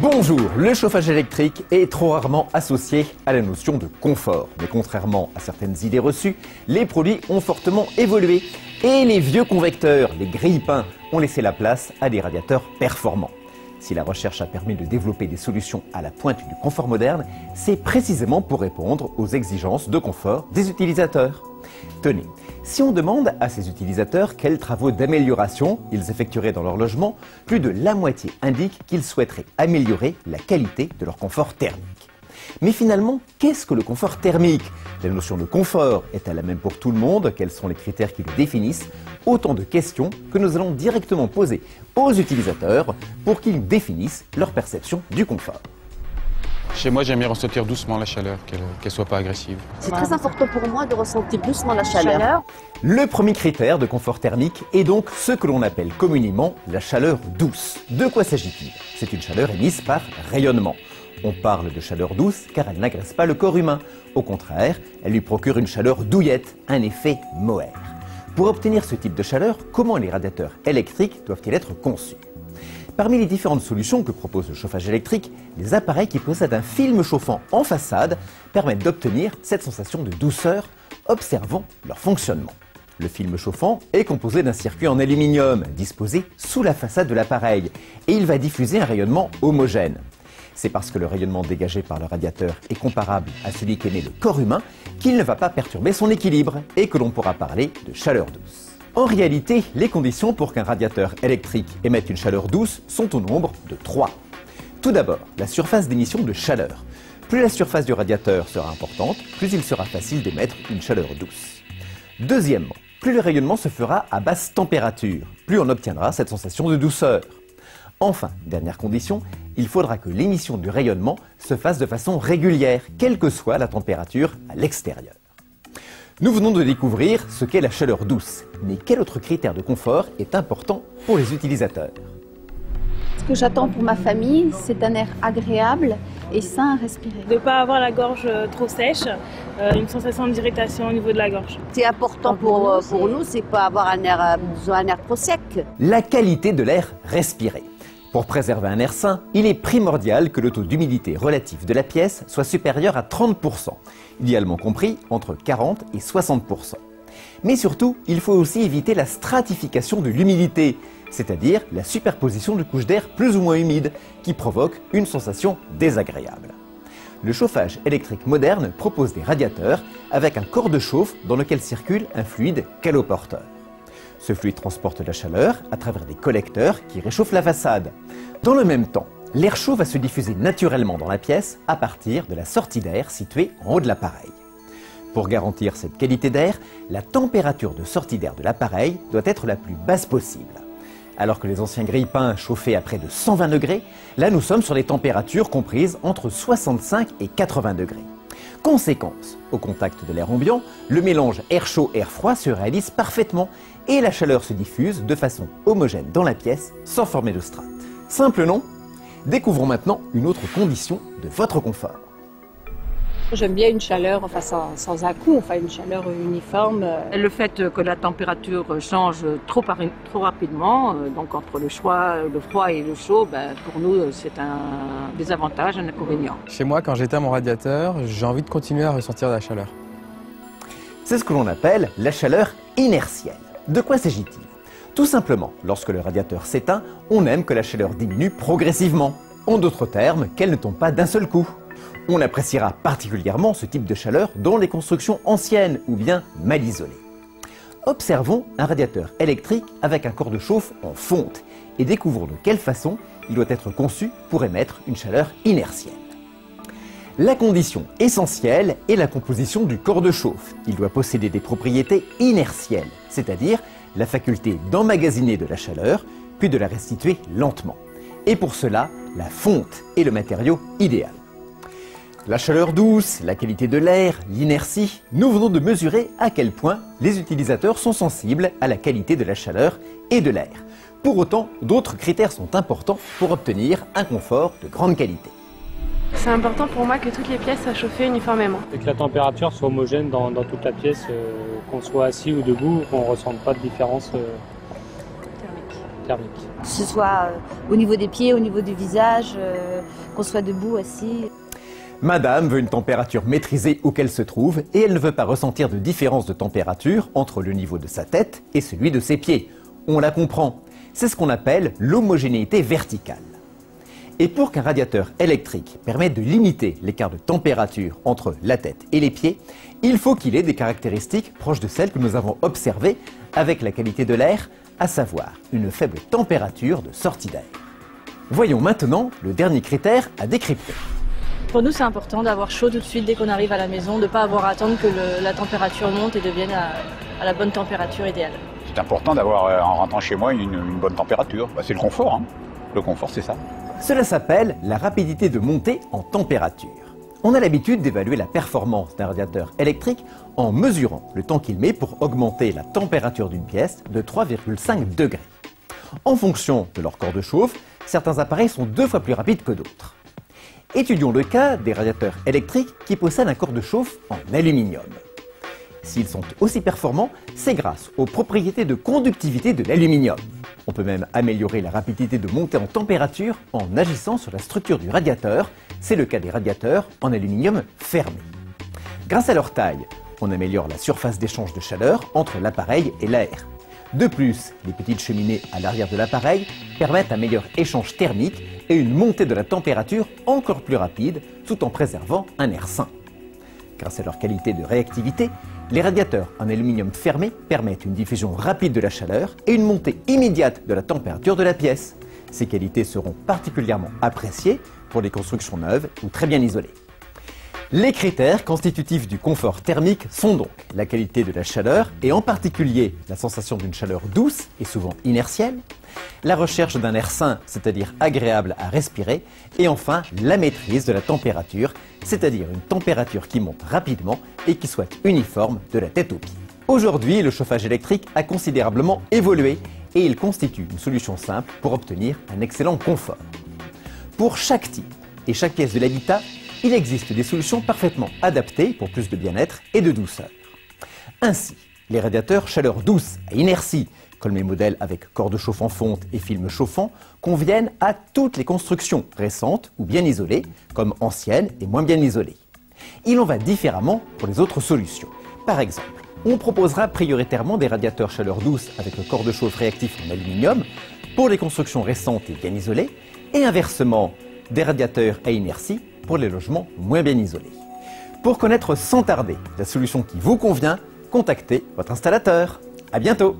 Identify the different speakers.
Speaker 1: Bonjour, le chauffage électrique est trop rarement associé à la notion de confort. Mais contrairement à certaines idées reçues, les produits ont fortement évolué. Et les vieux convecteurs, les grille-pains, ont laissé la place à des radiateurs performants. Si la recherche a permis de développer des solutions à la pointe du confort moderne, c'est précisément pour répondre aux exigences de confort des utilisateurs. Tenez, si on demande à ces utilisateurs quels travaux d'amélioration ils effectueraient dans leur logement, plus de la moitié indiquent qu'ils souhaiteraient améliorer la qualité de leur confort thermique. Mais finalement, qu'est-ce que le confort thermique? La notion de confort est-elle la même pour tout le monde? Quels sont les critères qui le définissent? Autant de questions que nous allons directement poser aux utilisateurs pour qu'ils définissent leur perception du confort.
Speaker 2: Chez moi, j'aime bien ressentir doucement la chaleur, qu'elle ne soit pas agressive.
Speaker 3: C'est très important pour moi de ressentir doucement la chaleur.
Speaker 1: Le premier critère de confort thermique est donc ce que l'on appelle communément la chaleur douce. De quoi s'agit-il? C'est une chaleur émise par rayonnement. On parle de chaleur douce car elle n'agresse pas le corps humain. Au contraire, elle lui procure une chaleur douillette, un effet mohair. Pour obtenir ce type de chaleur, comment les radiateurs électriques doivent-ils être conçus? Parmi les différentes solutions que propose le chauffage électrique, les appareils qui possèdent un film chauffant en façade permettent d'obtenir cette sensation de douceur. Observons leur fonctionnement. Le film chauffant est composé d'un circuit en aluminium disposé sous la façade de l'appareil et il va diffuser un rayonnement homogène. C'est parce que le rayonnement dégagé par le radiateur est comparable à celui qu'émet le corps humain qu'il ne va pas perturber son équilibre et que l'on pourra parler de chaleur douce. En réalité, les conditions pour qu'un radiateur électrique émette une chaleur douce sont au nombre de 3. Tout d'abord, la surface d'émission de chaleur. Plus la surface du radiateur sera importante, plus il sera facile d'émettre une chaleur douce. Deuxièmement, plus le rayonnement se fera à basse température, plus on obtiendra cette sensation de douceur. Enfin, dernière condition, il faudra que l'émission du rayonnement se fasse de façon régulière, quelle que soit la température à l'extérieur. Nous venons de découvrir ce qu'est la chaleur douce, mais quel autre critère de confort est important pour les utilisateurs?
Speaker 3: Ce que j'attends pour ma famille, c'est un air agréable et sain à respirer.
Speaker 4: De ne pas avoir la gorge trop sèche, une sensation d'irritation au niveau de la gorge.
Speaker 5: C'est important pour nous, c'est pas avoir un air trop sec.
Speaker 1: La qualité de l'air respiré. Pour préserver un air sain, il est primordial que le taux d'humidité relatif de la pièce soit supérieur à 30%, idéalement compris entre 40 et 60%. Mais surtout, il faut aussi éviter la stratification de l'humidité, c'est-à-dire la superposition de couches d'air plus ou moins humides qui provoque une sensation désagréable. Le chauffage électrique moderne propose des radiateurs avec un corps de chauffe dans lequel circule un fluide caloporteur. Ce fluide transporte la chaleur à travers des collecteurs qui réchauffent la façade. Dans le même temps, l'air chaud va se diffuser naturellement dans la pièce à partir de la sortie d'air située en haut de l'appareil. Pour garantir cette qualité d'air, la température de sortie d'air de l'appareil doit être la plus basse possible. Alors que les anciens grille-pains chauffaient à près de 120 degrés, là nous sommes sur des températures comprises entre 65 et 80 degrés. Conséquence, au contact de l'air ambiant, le mélange air chaud-air froid se réalise parfaitement et la chaleur se diffuse de façon homogène dans la pièce sans former de strates. Simple non? Découvrons maintenant une autre condition de votre confort.
Speaker 6: J'aime bien une chaleur sans à-coups, une chaleur uniforme. Le fait que la température change trop rapidement, donc entre le froid et le chaud, pour nous c'est un désavantage, un inconvénient.
Speaker 7: Chez moi, quand j'éteins mon radiateur, j'ai envie de continuer à ressentir la chaleur.
Speaker 1: C'est ce que l'on appelle la chaleur inertielle. De quoi s'agit-il? Tout simplement, lorsque le radiateur s'éteint, on aime que la chaleur diminue progressivement. En d'autres termes, qu'elle ne tombe pas d'un seul coup. On appréciera particulièrement ce type de chaleur dans les constructions anciennes ou bien mal isolées. Observons un radiateur électrique avec un corps de chauffe en fonte et découvrons de quelle façon il doit être conçu pour émettre une chaleur inertielle. La condition essentielle est la composition du corps de chauffe. Il doit posséder des propriétés inertielles, c'est-à-dire la faculté d'emmagasiner de la chaleur, puis de la restituer lentement. Et pour cela, la fonte est le matériau idéal. La chaleur douce, la qualité de l'air, l'inertie, nous venons de mesurer à quel point les utilisateurs sont sensibles à la qualité de la chaleur et de l'air. Pour autant, d'autres critères sont importants pour obtenir un confort de grande qualité.
Speaker 4: C'est important pour moi que toutes les pièces soient chauffées uniformément.
Speaker 8: Et que la température soit homogène dans toute la pièce, qu'on soit assis ou debout, qu'on ne ressente pas de différence thermique.
Speaker 9: Que ce soit au niveau des pieds, au niveau du visage, qu'on soit debout, assis.
Speaker 1: Madame veut une température maîtrisée où qu'elle se trouve et elle ne veut pas ressentir de différence de température entre le niveau de sa tête et celui de ses pieds. On la comprend. C'est ce qu'on appelle l'homogénéité verticale. Et pour qu'un radiateur électrique permette de limiter l'écart de température entre la tête et les pieds, il faut qu'il ait des caractéristiques proches de celles que nous avons observées avec la qualité de l'air, à savoir une faible température de sortie d'air. Voyons maintenant le dernier critère à décrypter.
Speaker 4: Pour nous, c'est important d'avoir chaud tout de suite dès qu'on arrive à la maison, de ne pas avoir à attendre que la température monte et devienne à la bonne température idéale.
Speaker 10: C'est important d'avoir, en rentrant chez moi, une bonne température. C'est le confort, hein. Le confort, c'est ça.
Speaker 1: Cela s'appelle la rapidité de montée en température. On a l'habitude d'évaluer la performance d'un radiateur électrique en mesurant le temps qu'il met pour augmenter la température d'une pièce de 3,5 degrés. En fonction de leur corps de chauffe, certains appareils sont 2 fois plus rapides que d'autres. Étudions le cas des radiateurs électriques qui possèdent un corps de chauffe en aluminium. S'ils sont aussi performants, c'est grâce aux propriétés de conductivité de l'aluminium. On peut même améliorer la rapidité de montée en température en agissant sur la structure du radiateur. C'est le cas des radiateurs en aluminium fermé. Grâce à leur taille, on améliore la surface d'échange de chaleur entre l'appareil et l'air. De plus, les petites cheminées à l'arrière de l'appareil permettent un meilleur échange thermique et une montée de la température encore plus rapide tout en préservant un air sain. Grâce à leur qualité de réactivité, les radiateurs en aluminium fermé permettent une diffusion rapide de la chaleur et une montée immédiate de la température de la pièce. Ces qualités seront particulièrement appréciées pour les constructions neuves ou très bien isolées. Les critères constitutifs du confort thermique sont donc la qualité de la chaleur et en particulier la sensation d'une chaleur douce et souvent inertielle, la recherche d'un air sain, c'est-à-dire agréable à respirer, et enfin la maîtrise de la température, c'est-à-dire une température qui monte rapidement et qui soit uniforme de la tête aux pieds. Aujourd'hui, le chauffage électrique a considérablement évolué et il constitue une solution simple pour obtenir un excellent confort. Pour chaque type et chaque pièce de l'habitat, il existe des solutions parfaitement adaptées pour plus de bien-être et de douceur. Ainsi, les radiateurs chaleur douce à inertie, comme les modèles avec corps de chauffe en fonte et film chauffant, conviennent à toutes les constructions récentes ou bien isolées, comme anciennes et moins bien isolées. Il en va différemment pour les autres solutions. Par exemple, on proposera prioritairement des radiateurs chaleur douce avec le corps de chauffe réactif en aluminium pour les constructions récentes et bien isolées, et inversement, des radiateurs à inertie pour les logements moins bien isolés. Pour connaître sans tarder la solution qui vous convient, contactez votre installateur. À bientôt!